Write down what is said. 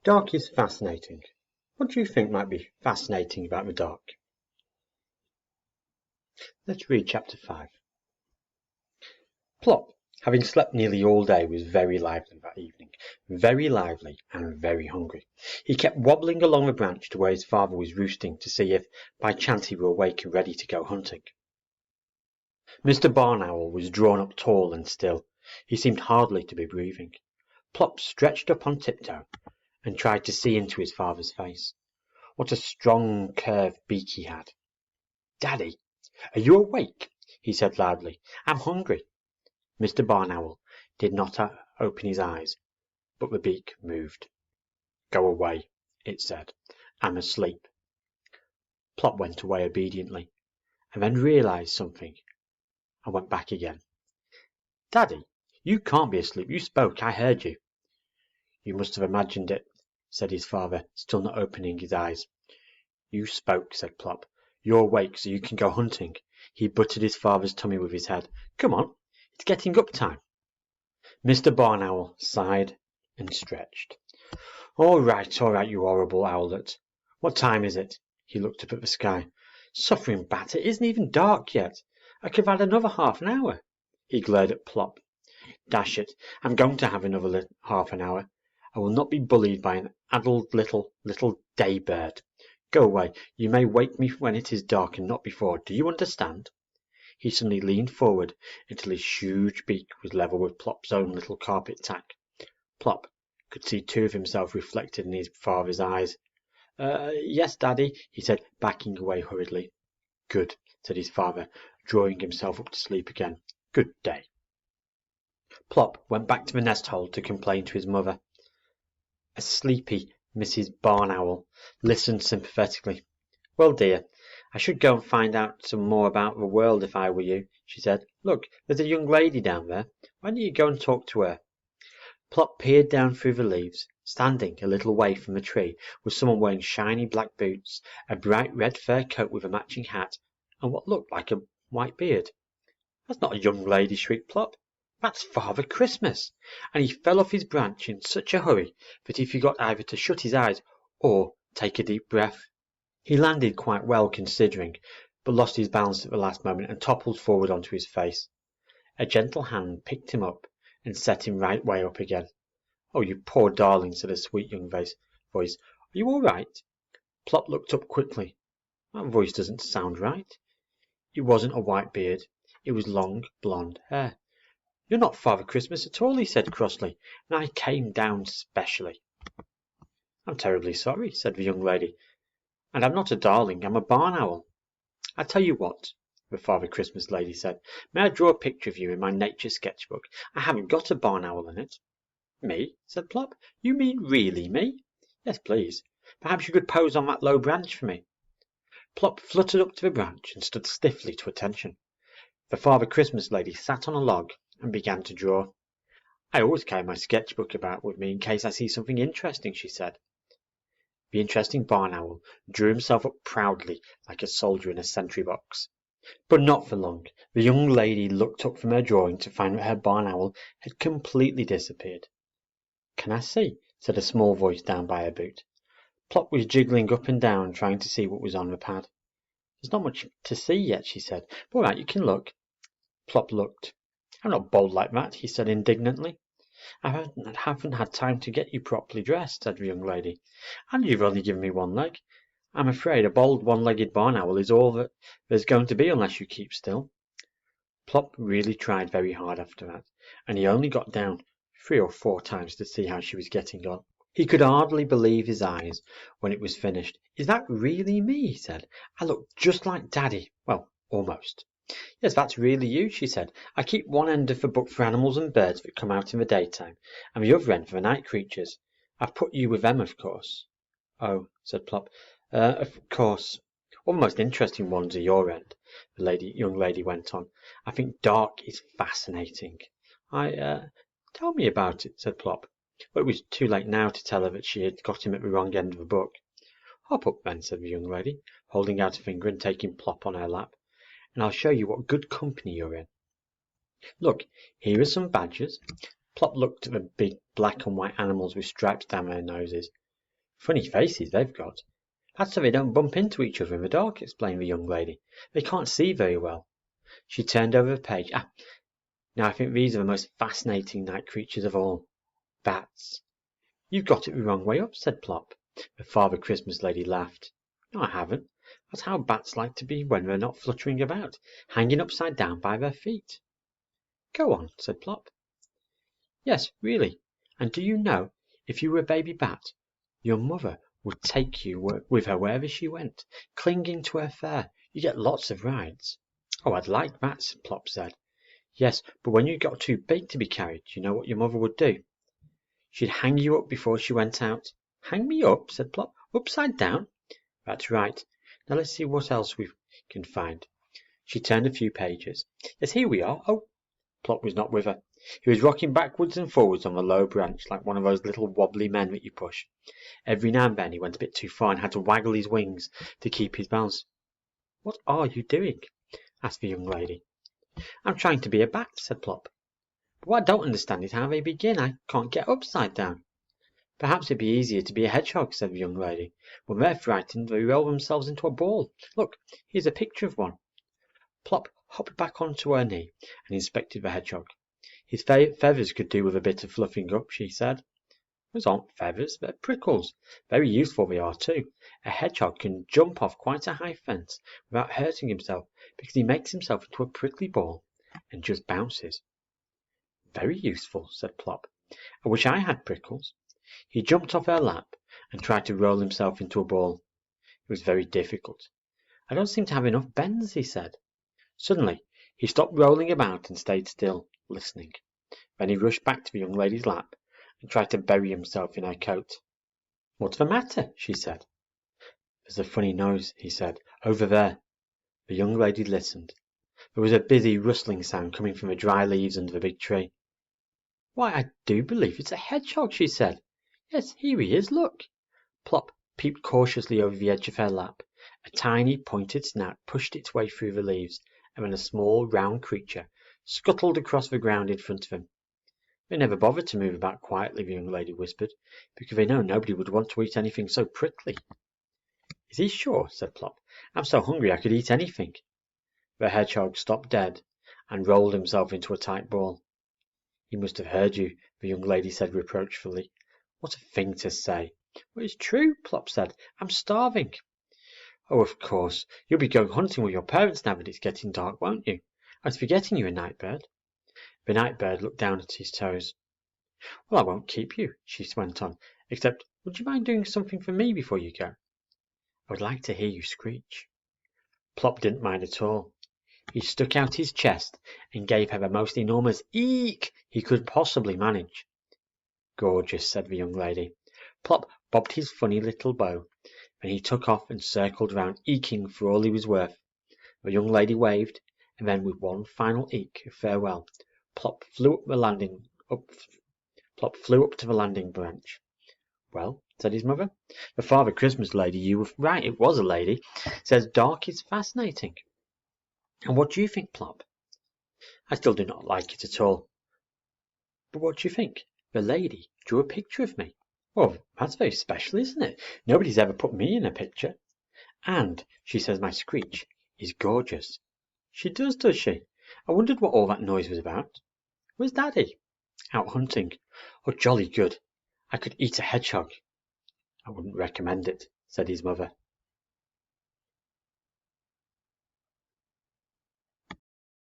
Dark is fascinating. What do you think might be fascinating about the dark? Let's read chapter 5. Plop, having slept nearly all day, was very lively that evening. Very lively and very hungry. He kept wobbling along the branch to where his father was roosting to see if, by chance, he were awake and ready to go hunting. Mr. Barn Owl was drawn up tall and still. He seemed hardly to be breathing. Plop stretched up on tiptoe and tried to see into his father's face. What a strong curved beak he had. "Daddy, are you awake?" he said loudly. "I'm hungry." Mr. Barn Owl did not open his eyes, but the beak moved. "Go away," it said. "I'm asleep." Plop went away obediently, and then realized something, and went back again. "Daddy, you can't be asleep. You spoke. I heard you." "You must have imagined it," said his father, still not opening his eyes. "You spoke," said Plop. "You're awake, so you can go hunting." He butted his father's tummy with his head. "Come on, it's getting up time." Mr. Barn Owl sighed and stretched. All right, you horrible owlet. What time is it?" He looked up at the sky. "Suffering bat, it isn't even dark yet. I could have had another half an hour." He glared at Plop. "Dash it, I'm going to have another half an hour. I will not be bullied by an addled little day bird. Go away. You may wake me when it is dark and not before. Do you understand?" He suddenly leaned forward until his huge beak was level with Plop's own little carpet tack. Plop could see two of himself reflected in his father's eyes. Yes, Daddy," he said, backing away hurriedly. "Good," said his father, drawing himself up to sleep again. "Good day." Plop went back to the nest hole to complain to his mother. A sleepy Mrs. Barn Owl listened sympathetically. "Well, dear, I should go and find out some more about the world if I were you," she said. "Look, there's a young lady down there. Why don't you go and talk to her?" Plop peered down through the leaves. Standing a little way from the tree was someone wearing shiny black boots, a bright red fur coat with a matching hat, and what looked like a white beard. "That's not a young lady," shrieked Plop. "That's Father Christmas!" And he fell off his branch in such a hurry that he forgot either to shut his eyes or take a deep breath. He landed quite well considering, but lost his balance at the last moment and toppled forward onto his face. A gentle hand picked him up and set him right way up again. "Oh, you poor darling," said a sweet young voice. "Are you all right?" Plop looked up quickly. That voice doesn't sound right. It wasn't a white beard. It was long blonde hair. "You're not Father Christmas at all," he said crossly, "and I came down specially." "I'm terribly sorry," said the young lady, "and I'm not a darling. I'm a barn owl." "I tell you what," the Father Christmas lady said. "May I draw a picture of you in my nature sketchbook? I haven't got a barn owl in it." "Me?" said Plop. "You mean really me?" "Yes, please. Perhaps you could pose on that low branch for me." Plop fluttered up to the branch and stood stiffly to attention. The Father Christmas lady sat on a log and began to draw. "I always carry my sketchbook about with me in case I see something interesting," she said. The interesting barn owl drew himself up proudly like a soldier in a sentry box. But not for long. The young lady looked up from her drawing to find that her barn owl had completely disappeared. "Can I see?" said a small voice down by her boot. Plop was jiggling up and down trying to see what was on the pad. "There's not much to see yet," she said. "But all right, you can look." Plop looked. "I'm not bold like that," he said indignantly. "I haven't had time to get you properly dressed," said the young lady. "And you've only given me one leg. I'm afraid a bold one-legged barn owl is all that there's going to be unless you keep still." Plop really tried very hard after that, and he only got down 3 or 4 times to see how she was getting on. He could hardly believe his eyes when it was finished. "Is that really me?" he said. "I look just like Daddy. Well, almost." "Yes, that's really you," she said. "I keep one end of the book for animals and birds that come out in the daytime, and the other end for the night creatures. I've put you with them, of course." "Oh," said Plop. Of course. All the most interesting ones are your end," the young lady went on. "I think dark is fascinating." Tell me about it," said Plop. But it was too late now to tell her that she had got him at the wrong end of the book. "Hop up then," said the young lady, holding out a finger and taking Plop on her lap, "and I'll show you what good company you're in. Look, here are some badgers, Plop looked at the big black and white animals with stripes down their noses. Funny faces they've got. That's so they don't bump into each other in the dark, explained the young lady. They can't see very well. She turned over the page. Now I think these are the most fascinating night creatures of all. Bats. You've got it the wrong way up, said Plop. The Father Christmas lady laughed. No, I haven't. That's how bats like to be when they're not fluttering about, hanging upside down by their feet. Go on, said Plop. Yes, really. And do you know, if you were a baby bat, your mother would take you with her wherever she went, clinging to her fur. You get lots of rides. Oh, I'd like that, Plop said. Yes, but when you got too big to be carried, you know what your mother would do? She'd hang you up before she went out. Hang me up, said Plop. Upside down? That's right. Now let's see what else we can find. She turned a few pages. Yes, here we are. Oh, Plop was not with her. He was rocking backwards and forwards on the low branch like one of those little wobbly men that you push. Every now and then he went a bit too far and had to waggle his wings to keep his balance. What are you doing? Asked the young lady. I'm trying to be a bat, said Plop. But what I don't understand is how they begin. I can't get upside down. Perhaps it'd be easier to be a hedgehog, said the young lady. When they're frightened, they roll themselves into a ball. Look, here's a picture of one. Plop hopped back onto her knee and inspected the hedgehog. His feathers could do with a bit of fluffing up, she said. Those aren't feathers, they're prickles. Very useful they are too. A hedgehog can jump off quite a high fence without hurting himself because he makes himself into a prickly ball and just bounces. Very useful, said Plop. I wish I had prickles. He jumped off her lap and tried to roll himself into a ball. It was very difficult. I don't seem to have enough bends, he said. Suddenly, he stopped rolling about and stayed still, listening. Then he rushed back to the young lady's lap and tried to bury himself in her coat. What's the matter? She said. There's a funny noise, he said, over there. The young lady listened. There was a busy rustling sound coming from the dry leaves under the big tree. Why, I do believe it's a hedgehog, she said. Yes, here he is, look. Plop peeped cautiously over the edge of her lap. A tiny pointed snout pushed its way through the leaves, and then a small round creature scuttled across the ground in front of him. They never bothered to move about quietly, the young lady whispered, because they know nobody would want to eat anything so prickly. Is he sure? Said Plop. I'm so hungry I could eat anything. The hedgehog stopped dead and rolled himself into a tight ball. He must have heard you, the young lady said reproachfully. What a thing to say. Well, it's true, Plop said. I'm starving. Oh, of course. You'll be going hunting with your parents now that it's getting dark, won't you? I was forgetting you're a night bird. The night bird looked down at his toes. Well, I won't keep you, she went on, except would you mind doing something for me before you go? I would like to hear you screech. Plop didn't mind at all. He stuck out his chest and gave her the most enormous eek he could possibly manage. Gorgeous, said the young lady. Plop bobbed his funny little bow, then he took off and circled round, eeking for all he was worth. The young lady waved, and then with one final eek of farewell, Plop flew up to the landing branch. Well, said his mother, the Father Christmas lady, you were right, it was a lady, says dark is fascinating. And what do you think, Plop? I still do not like it at all. But what do you think? The lady drew a picture of me. Well, that's very special, isn't it? Nobody's ever put me in a picture. And she says my screech is gorgeous. She does she? I wondered what all that noise was about. Where's Daddy? Out hunting. Oh, jolly good. I could eat a hedgehog. I wouldn't recommend it, said his mother.